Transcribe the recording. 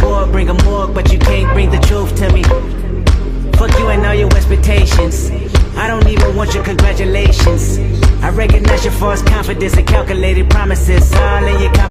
sword, bring a morgue, but you can't bring the truth to me. Fuck you and all your expectations. I don't even want your congratulations. I recognize your false confidence and calculated promises all in your